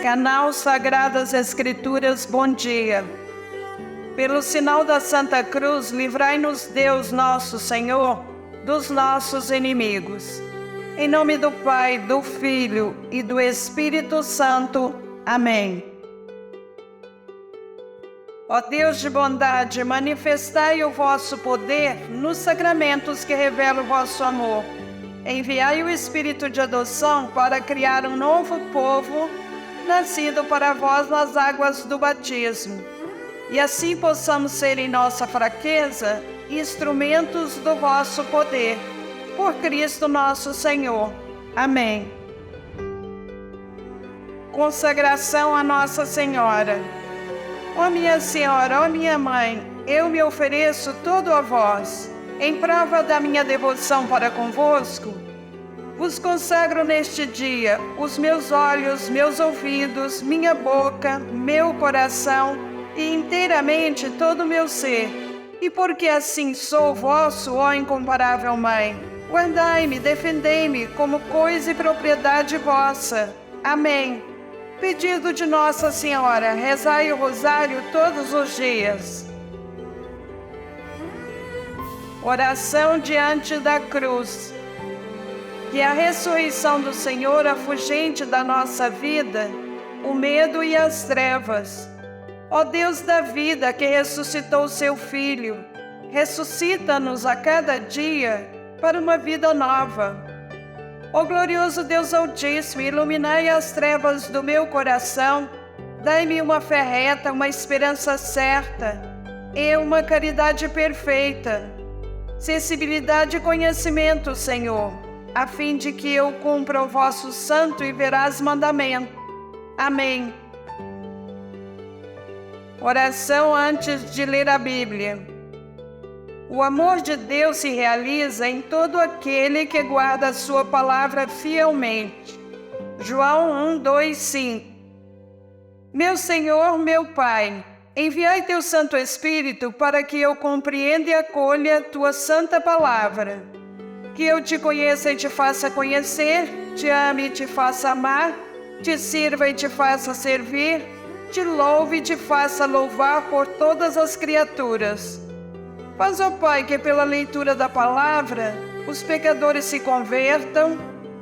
Canal Sagradas Escrituras, bom dia. Pelo sinal da Santa Cruz, livrai-nos Deus nosso Senhor dos nossos inimigos. Em nome do Pai, do Filho e do Espírito Santo. Amém. Ó Deus de bondade, manifestai o vosso poder nos sacramentos que revelam o vosso amor. Enviai o Espírito de adoção para criar um novo povo, nascido para vós nas águas do batismo. E assim possamos ser em nossa fraqueza instrumentos do vosso poder. Por Cristo nosso Senhor. Amém. Consagração a Nossa Senhora. Ó minha Senhora, ó minha Mãe, eu me ofereço todo a vós, em prova da minha devoção para convosco. Vos consagro neste dia os meus olhos, meus ouvidos, minha boca, meu coração e inteiramente todo o meu ser. E porque assim sou vosso, ó incomparável Mãe, guardai-me, defendei-me como coisa e propriedade vossa. Amém. Pedido de Nossa Senhora, rezai o rosário todos os dias. Oração diante da cruz. Que a ressurreição do Senhor afugente da nossa vida o medo e as trevas. Ó Deus da vida, que ressuscitou seu Filho, ressuscita-nos a cada dia para uma vida nova. Ó glorioso Deus Altíssimo, iluminai as trevas do meu coração, dai-me uma fé reta, uma esperança certa e uma caridade perfeita, sensibilidade e conhecimento, Senhor, a fim de que eu cumpra o vosso santo e veraz mandamento. Amém. Oração antes de ler a Bíblia. O amor de Deus se realiza em todo aquele que guarda a sua palavra fielmente. João 1, 2, 5. Meu Senhor, meu Pai, enviai teu Santo Espírito para que eu compreenda e acolha tua santa palavra. Que eu te conheça e te faça conhecer, te ame e te faça amar, te sirva e te faça servir, te louve e te faça louvar por todas as criaturas. Faz, ó Pai, que pela leitura da palavra os pecadores se convertam,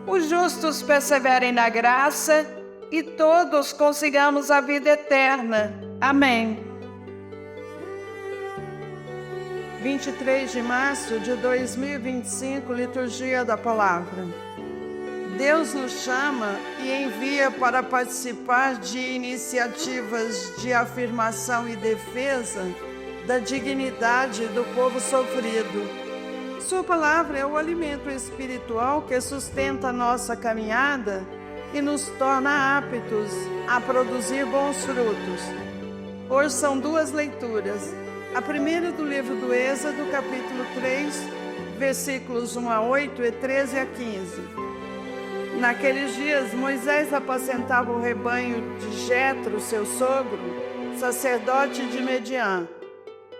os justos perseverem na graça e todos consigamos a vida eterna. Amém. 23 de março de 2025, Liturgia da Palavra. Deus nos chama e envia para participar de iniciativas de afirmação e defesa da dignidade do povo sofrido. Sua palavra é o alimento espiritual que sustenta a nossa caminhada e nos torna aptos a produzir bons frutos. Hoje são duas leituras. A primeira do livro do Êxodo, capítulo 3, versículos 1 a 8 e 13 a 15. Naqueles dias, Moisés apacentava o rebanho de Jetro, seu sogro, sacerdote de Midian.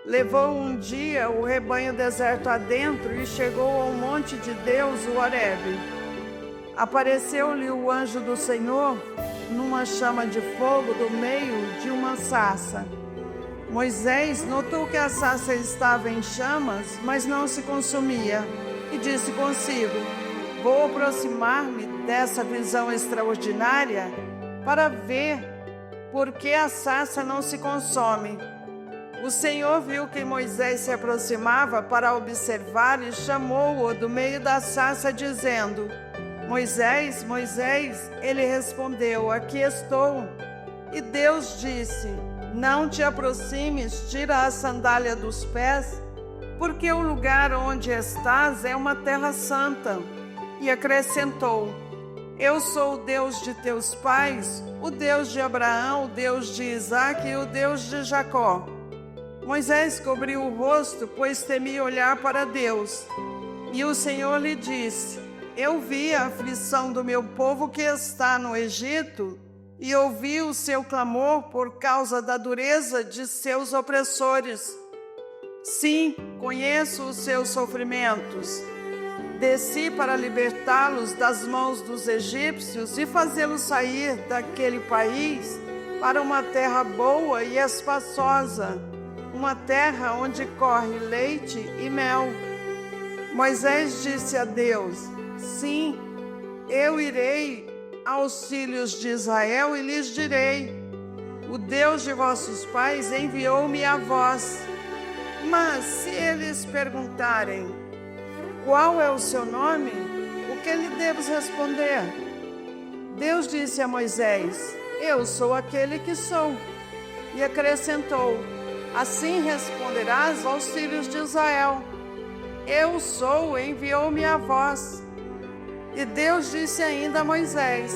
Levou um dia o rebanho deserto adentro e chegou ao monte de Deus, o Horebe. Apareceu-lhe o anjo do Senhor numa chama de fogo do meio de uma sarça. Moisés notou que a sarça estava em chamas, mas não se consumia, e disse consigo: vou aproximar-me dessa visão extraordinária para ver por que a sarça não se consome. O Senhor viu que Moisés se aproximava para observar e chamou-o do meio da sarça, dizendo: Moisés, Moisés. Ele respondeu: aqui estou. E Deus disse: não te aproximes, tira a sandália dos pés, porque o lugar onde estás é uma terra santa. E acrescentou: eu sou o Deus de teus pais, o Deus de Abraão, o Deus de Isaque e o Deus de Jacó. Moisés cobriu o rosto, pois temia olhar para Deus. E o Senhor lhe disse: eu vi a aflição do meu povo que está no Egito e ouvi o seu clamor por causa da dureza de seus opressores. Sim, conheço os seus sofrimentos. desci para libertá-los das mãos dos egípcios e fazê-los sair daquele país para uma terra boa e espaçosa, uma terra onde corre leite e mel. Moisés disse a Deus: sim, eu irei aos filhos de Israel e lhes direi: o Deus de vossos pais enviou-me a vós. Mas se eles perguntarem: qual é o seu nome? O que lhe devo responder? Deus disse a Moisés: eu sou aquele que sou. E acrescentou: assim responderás aos filhos de Israel: eu sou, enviou-me a vós. E Deus disse ainda a Moisés: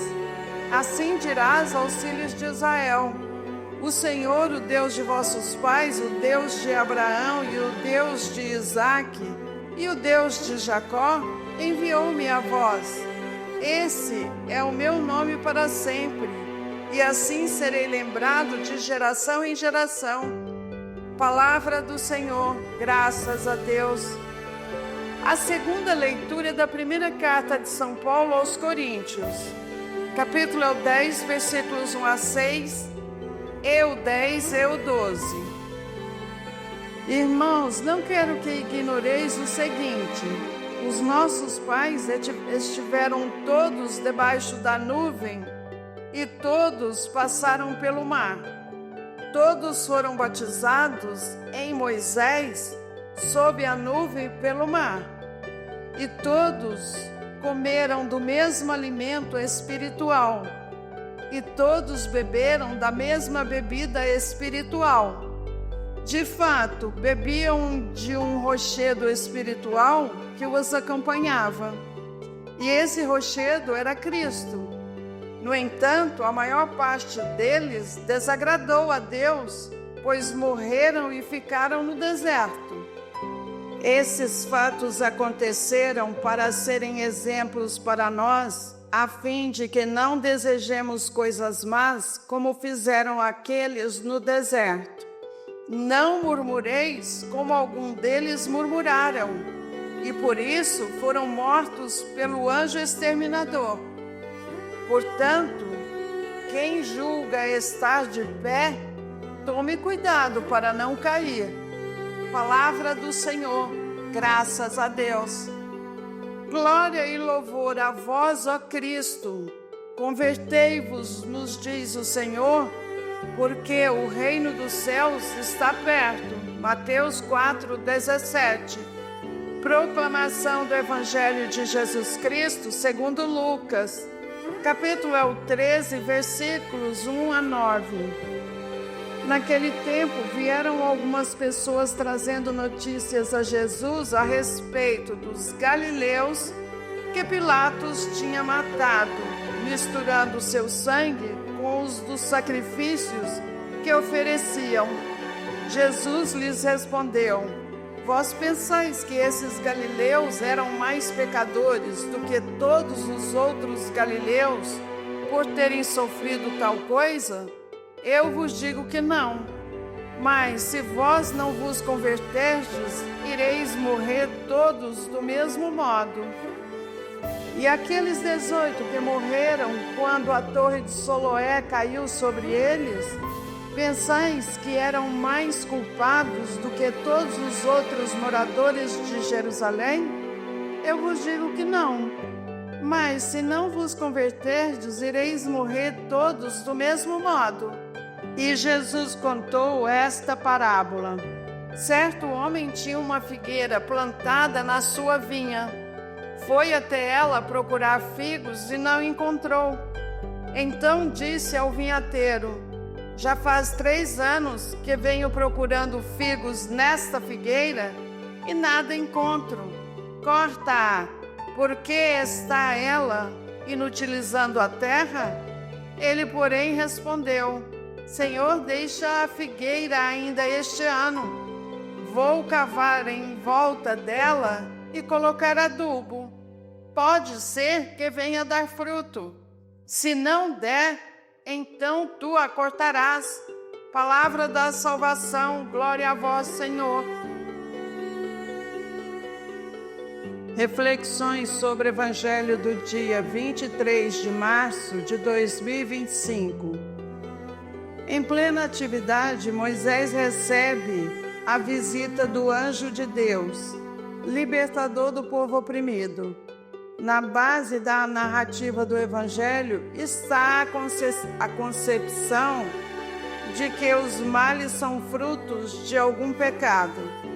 assim dirás aos filhos de Israel: o Senhor, o Deus de vossos pais, o Deus de Abraão e o Deus de Isaque e o Deus de Jacó, enviou-me a vós. Esse é o meu nome para sempre, e assim serei lembrado de geração em geração. Palavra do Senhor, graças a Deus. A segunda leitura é da primeira carta de São Paulo aos Coríntios. Capítulo 10, versículos 1 a 6, eu 10, eu 12. Irmãos, não quero que ignoreis o seguinte: os nossos pais estiveram todos debaixo da nuvem e todos passaram pelo mar. Todos foram batizados em Moisés sob a nuvem pelo mar. E todos comeram do mesmo alimento espiritual. E todos beberam da mesma bebida espiritual. De fato, bebiam de um rochedo espiritual que os acompanhava. E esse rochedo era Cristo. No entanto, a maior parte deles desagradou a Deus, pois morreram e ficaram no deserto. Esses fatos aconteceram para serem exemplos para nós, a fim de que não desejemos coisas más, como fizeram aqueles no deserto. Não murmureis, como algum deles murmuraram, e por isso foram mortos pelo anjo exterminador. Portanto, quem julga estar de pé, tome cuidado para não cair. Palavra do Senhor, graças a Deus. Glória e louvor a vós, ó Cristo. Convertei-vos, nos diz o Senhor, porque o reino dos céus está perto. Mateus 4:17. Proclamação do Evangelho de Jesus Cristo segundo Lucas. Capítulo 13, versículos 1 a 9. Naquele tempo vieram algumas pessoas trazendo notícias a Jesus a respeito dos galileus que Pilatos tinha matado, misturando seu sangue com os dos sacrifícios que ofereciam. Jesus lhes respondeu: vós pensais que esses galileus eram mais pecadores do que todos os outros galileus por terem sofrido tal coisa? Eu vos digo que não. Mas se vós não vos converterdes, ireis morrer todos do mesmo modo. E aqueles 18 que morreram quando a torre de Siloé caiu sobre eles, pensais que eram mais culpados do que todos os outros moradores de Jerusalém? Eu vos digo que não. Mas se não vos converterdes, ireis morrer todos do mesmo modo. E Jesus contou esta parábola. Certo homem tinha uma figueira plantada na sua vinha. Foi até ela procurar figos e não encontrou. Então disse ao vinhateiro: já faz 3 anos que venho procurando figos nesta figueira e nada encontro. Corta-a, porque está ela inutilizando a terra? Ele, porém, respondeu: Senhor, deixa a figueira ainda este ano. Vou cavar em volta dela e colocar adubo. Pode ser que venha dar fruto. Se não der, então tu a cortarás. Palavra da salvação, glória a vós, Senhor. Reflexões sobre o Evangelho do dia 23 de março de 2025. Em plena atividade, Moisés recebe a visita do anjo de Deus, libertador do povo oprimido. Na base da narrativa do Evangelho está a concepção de que os males são frutos de algum pecado.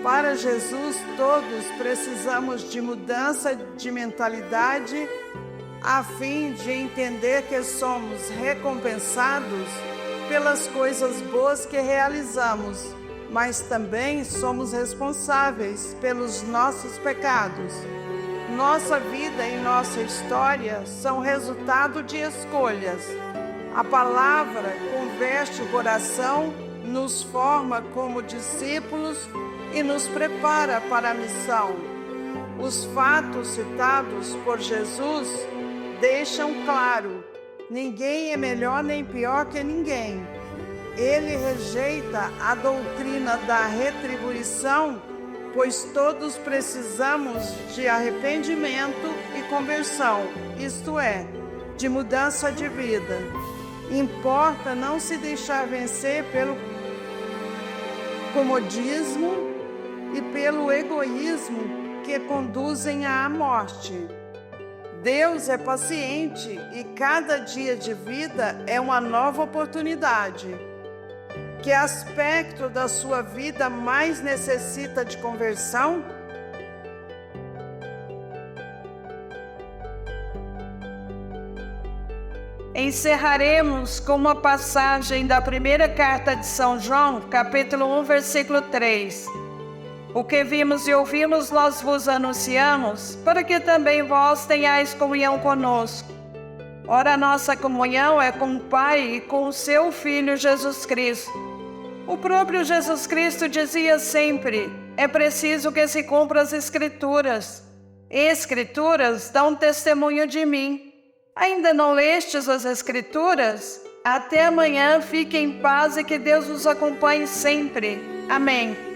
Para Jesus, todos precisamos de mudança de mentalidade a fim de entender que somos recompensados pelas coisas boas que realizamos, mas também somos responsáveis pelos nossos pecados. Nossa vida e nossa história são resultado de escolhas. A palavra converte o coração, nos forma como discípulos e nos prepara para a missão. Os fatos citados por Jesus deixam claro: ninguém é melhor nem pior que ninguém. Ele rejeita a doutrina da retribuição, pois todos precisamos de arrependimento e conversão, isto é, de mudança de vida. Importa não se deixar vencer pelo comodismo e pelo egoísmo que conduzem à morte. Deus é paciente e cada dia de vida é uma nova oportunidade. Que aspecto da sua vida mais necessita de conversão? Encerraremos com uma passagem da primeira carta de São João, capítulo 1, versículo 3. O que vimos e ouvimos nós vos anunciamos, para que também vós tenhais comunhão conosco. Ora, a nossa comunhão é com o Pai e com o seu Filho Jesus Cristo. O próprio Jesus Cristo dizia sempre: é preciso que se cumpram as Escrituras. Escrituras dão testemunho de mim. Ainda não lestes as Escrituras? Até amanhã, fiquem em paz e que Deus os acompanhe sempre. Amém.